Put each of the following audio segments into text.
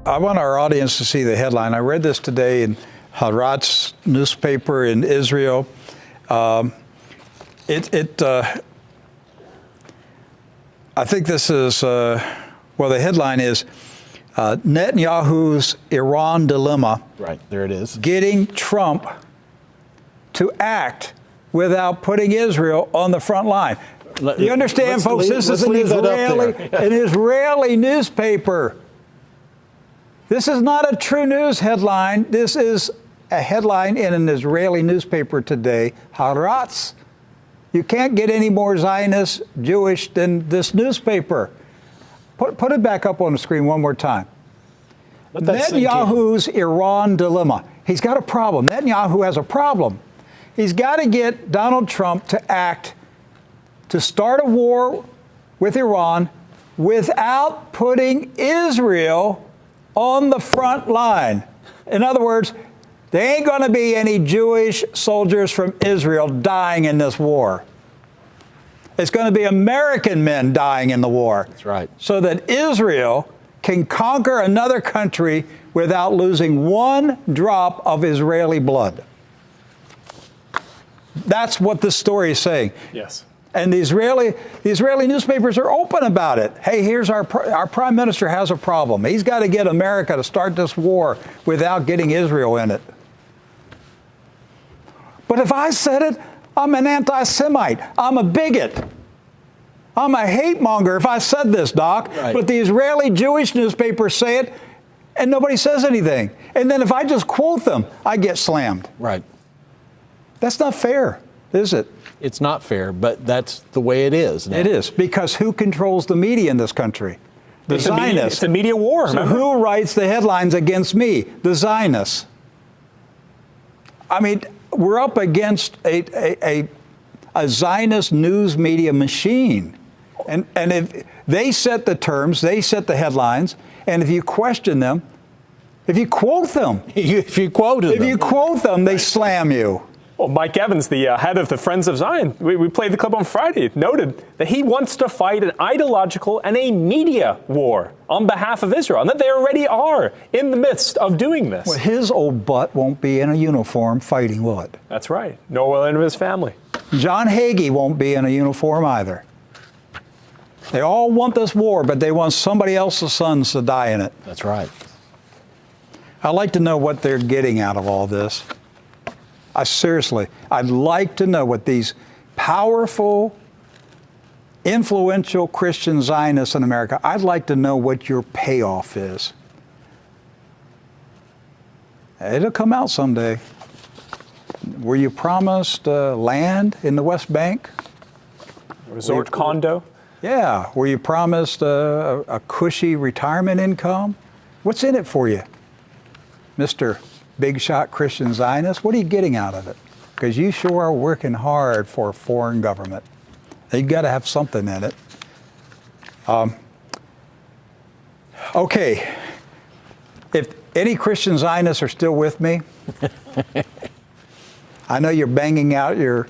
I want our audience to see the headline. I read this today in Haaretz newspaper in Israel. I think this is, the headline is Netanyahu's Iran dilemma. Right, there it is. Getting Trump to act without putting Israel on the front line. You understand, folks? This is an Israeli newspaper. This is not a true news headline. This is a headline in an Israeli newspaper today, Haaretz. You can't get any more Zionist, Jewish than this newspaper. Put it back up on the screen one more time. Netanyahu's Iran dilemma. He's got a problem. Netanyahu has a problem. He's got to get Donald Trump to act, to start a war with Iran without putting Israel on the front line. In other words, there ain't going to be any Jewish soldiers from Israel dying in this war. It's going to be American men dying in the war. That's right. So that Israel can conquer another country without losing one drop of Israeli blood. That's what this story is saying. Yes. And the Israeli newspapers are open about it. Hey, here's our prime minister has a problem. He's got to get America to start this war without getting Israel in it. But if I said it, I'm an anti-Semite. I'm a bigot. I'm a hate monger if I said this, Doc. Right. But the Israeli Jewish newspapers say it, and nobody says anything. And then if I just quote them, I get slammed. Right. That's not fair, is it? It's not fair, but that's the way it is now. It is, because who controls the media in this country? The Zionists. It's a media war. So who writes the headlines against me? The Zionists. I mean, we're up against a Zionist news media machine. And if they set the terms, they set the headlines, and if you question them, if you quote them, they slam you. Well, Mike Evans, the head of the Friends of Zion, we played the clip on Friday, noted that he wants to fight an ideological and a media war on behalf of Israel, and that they already are in the midst of doing this. Well, his old butt won't be in a uniform fighting what? That's right. Nor will any of his family. John Hagee won't be in a uniform either. They all want this war, but they want somebody else's sons to die in it. That's right. I'd like to know what they're getting out of all this. I'd like to know what these powerful, influential Christian Zionists in America, I'd like to know what your payoff is. It'll come out someday. Were you promised land in the West Bank? Resort condo? Yeah. Were you promised a cushy retirement income? What's in it for you, Mr. Big shot Christian Zionist? What are you getting out of it? Because you sure are working hard for a foreign government. You've got to have something in it. Okay. If any Christian Zionists are still with me, I know you're banging out your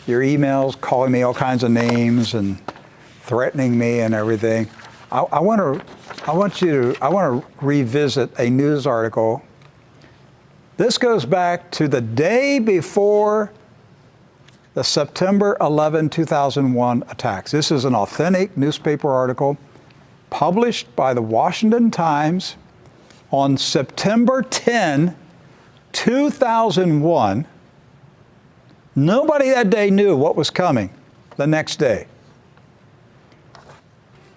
emails, calling me all kinds of names and threatening me and everything. I want to revisit a news article. This goes back to the day before the September 11, 2001 attacks. This is an authentic newspaper article published by the Washington Times on September 10, 2001. Nobody that day knew what was coming the next day.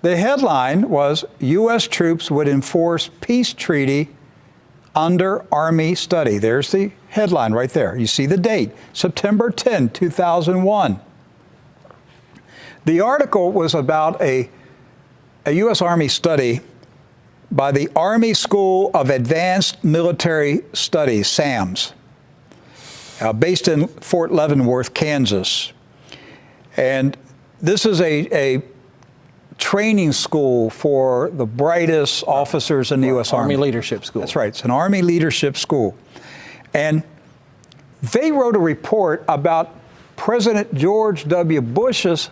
The headline was, U.S. troops would enforce peace treaty under Army study. There's the headline right there. You see the date, September 10, 2001. The article was about a U.S. Army study by the Army School of Advanced Military Studies, SAMS, based in Fort Leavenworth, Kansas. And this is a training school for the brightest officers in the U.S. Army. Army Leadership School. That's right. It's an Army Leadership School. And they wrote a report about President George W. Bush's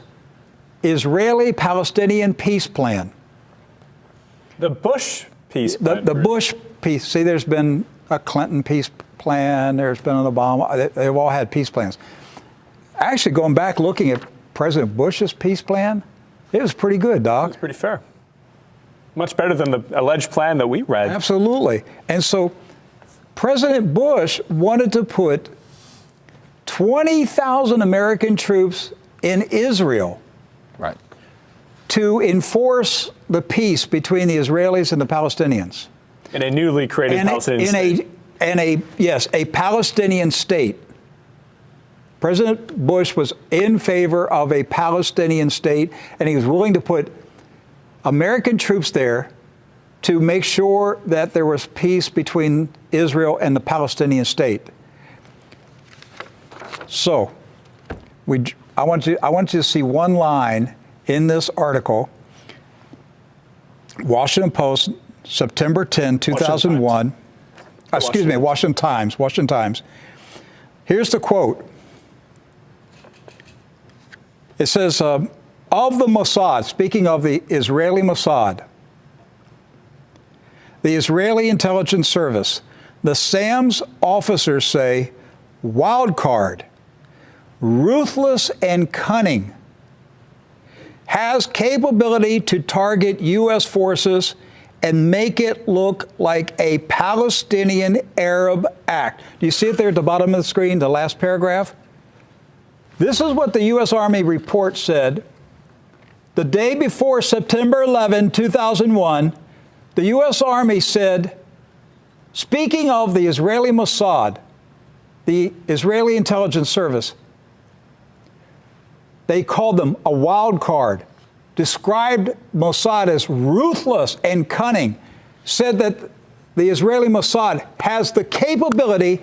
Israeli-Palestinian peace plan. The Bush peace The plan. Bush peace. See, there's been a Clinton peace plan. There's been an Obama. They've all had peace plans. Actually, going back looking at President Bush's peace plan, it was pretty good, Doc. It's pretty fair. Much better than the alleged plan that we read. Absolutely. And so President Bush wanted to put 20,000 American troops in Israel Right. to enforce the peace between the Israelis and the Palestinians. In a newly created Palestinian state. A Palestinian state. President Bush was in favor of a Palestinian state, and he was willing to put American troops there to make sure that there was peace between Israel and the Palestinian state. So, I want you to see one line in this article, Washington Post, September 10, 2001. Excuse me, Washington Times. Here's the quote. It says, of the Mossad, speaking of the Israeli Mossad, the Israeli Intelligence Service, the SAMS officers say, wild card, ruthless and cunning, has capability to target U.S. forces and make it look like a Palestinian Arab act. Do you see it there at the bottom of the screen, the last paragraph? This is what the U.S. Army report said. The day before September 11, 2001, the U.S. Army said, speaking of the Israeli Mossad, the Israeli Intelligence Service, they called them a wild card, described Mossad as ruthless and cunning, said that the Israeli Mossad has the capability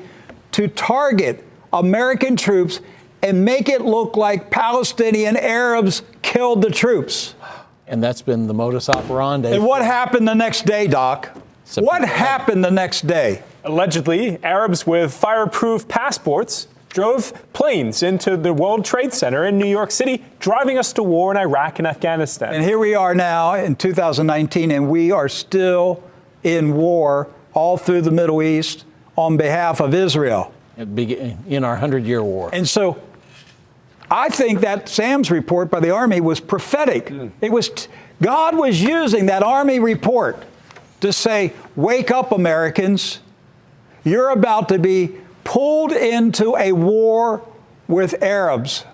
to target American troops and make it look like Palestinian Arabs killed the troops. And that's been the modus operandi. And what happened the next day, Doc? What happened the next day? Allegedly, Arabs with fireproof passports drove planes into the World Trade Center in New York City, driving us to war in Iraq and Afghanistan. And here we are now in 2019, and we are still in war all through the Middle East on behalf of Israel. In our 100-year war. And so I think that SAMS report by the Army was prophetic. It was God was using that Army report to say, wake up, Americans. You're about to be pulled into a war with Arabs,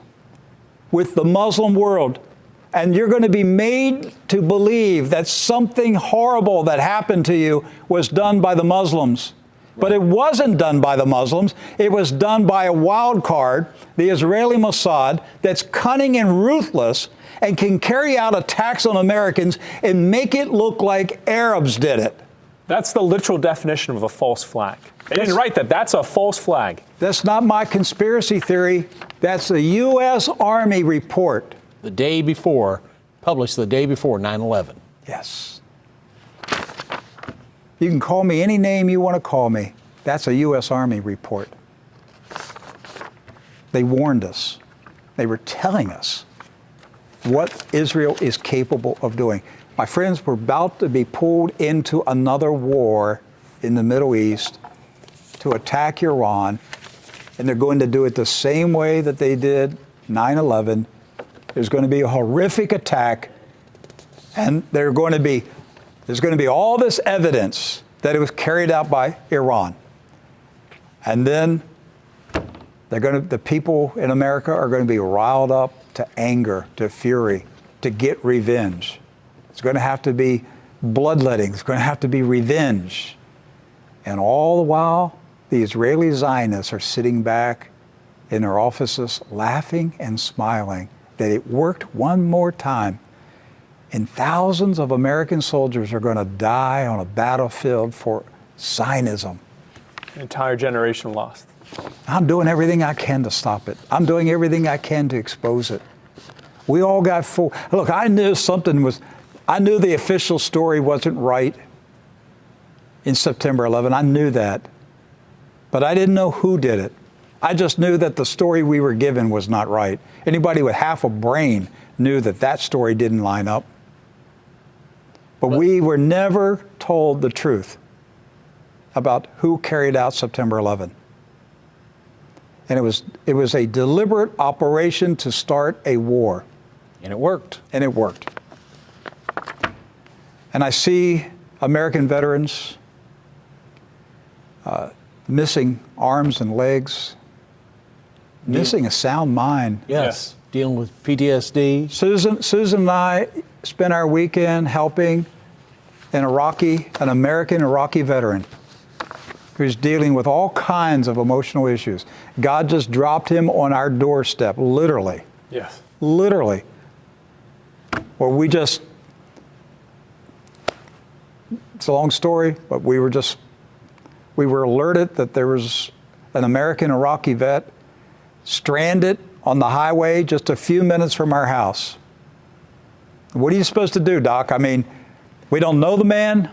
with the Muslim world. And you're going to be made to believe that something horrible that happened to you was done by the Muslims. But it wasn't done by the Muslims. It was done by a wild card, the Israeli Mossad, that's cunning and ruthless and can carry out attacks on Americans and make it look like Arabs did it. That's the literal definition of a false flag. They didn't write that. That's a false flag. That's not my conspiracy theory. That's a U.S. Army report. The day before, published the day before 9/11. Yes. You can call me any name you want to call me. That's a U.S. Army report. They warned us. They were telling us what Israel is capable of doing. My friends, we're about to be pulled into another war in the Middle East to attack Iran, and they're going to do it the same way that they did 9/11. There's going to be a horrific attack, and there's going to be all this evidence that it was carried out by Iran. And then the people in America are going to be riled up to anger, to fury, to get revenge. It's going to have to be bloodletting. It's going to have to be revenge. And all the while, the Israeli Zionists are sitting back in their offices laughing and smiling that it worked one more time. And thousands of American soldiers are going to die on a battlefield for Zionism. An entire generation lost. I'm doing everything I can to stop it. I'm doing everything I can to expose it. We all got fooled. Look, I knew the official story wasn't right in September 11. I knew that. But I didn't know who did it. I just knew that the story we were given was not right. Anybody with half a brain knew that that story didn't line up. But we were never told the truth about who carried out September 11. And it was a deliberate operation to start a war. And it worked. And it worked. And I see American veterans missing arms and legs, missing a sound mind. Yes. Dealing with PTSD. Susan and I spent our weekend helping an American Iraqi veteran who's dealing with all kinds of emotional issues. God just dropped him on our doorstep, literally. Yes. Literally. Well, it's a long story, but we were alerted that there was an American Iraqi vet stranded on the highway just a few minutes from our house. What are you supposed to do, Doc? I mean, we don't know the man,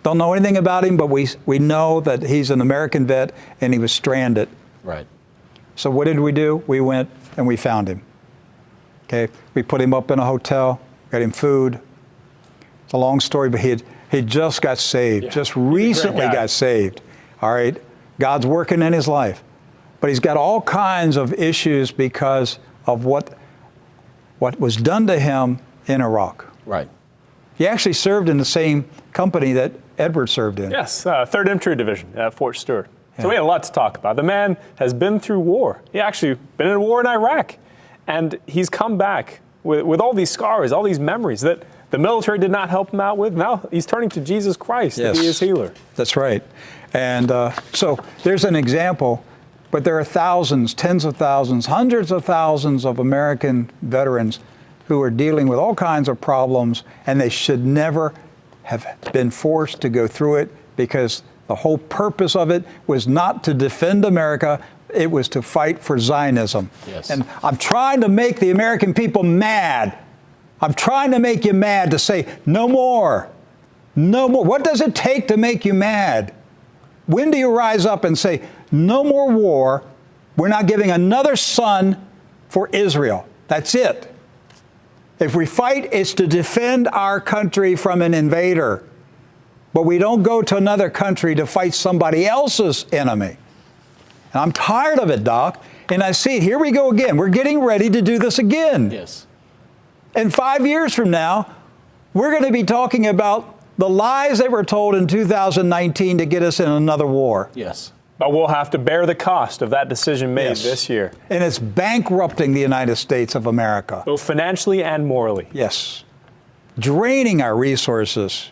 don't know anything about him, but we know that he's an American vet and he was stranded. Right. So what did we do? We went and we found him. Okay, we put him up in a hotel, got him food. It's a long story, but he just got saved, just recently got saved. All right, God's working in his life, but he's got all kinds of issues because of what was done to him in Iraq. Right. He actually served in the same company that Edward served in. Yes, 3rd Infantry Division at Fort Stewart. So we had a lot to talk about. The man has been through war. He actually been in a war in Iraq. And he's come back with all these scars, all these memories that the military did not help him out with. Now he's turning to Jesus Christ to be his healer. That's right. And so there's an example, but there are thousands, tens of thousands, hundreds of thousands of American veterans who are dealing with all kinds of problems, and they should never have been forced to go through it, because the whole purpose of it was not to defend America. It was to fight for Zionism. Yes. And I'm trying to make the American people mad. I'm trying to make you mad, to say, no more. No more. What does it take to make you mad? When do you rise up and say, no more war? We're not giving another son for Israel. That's it. If we fight, it's to defend our country from an invader. But we don't go to another country to fight somebody else's enemy. And I'm tired of it, Doc. And I see it. Here we go again. We're getting ready to do this again. Yes. And 5 years from now, we're going to be talking about the lies that were told in 2019 to get us in another war. Yes. But we'll have to bear the cost of that decision made Yes. this year. And it's bankrupting the United States of America. Both financially and morally. Yes. Draining our resources.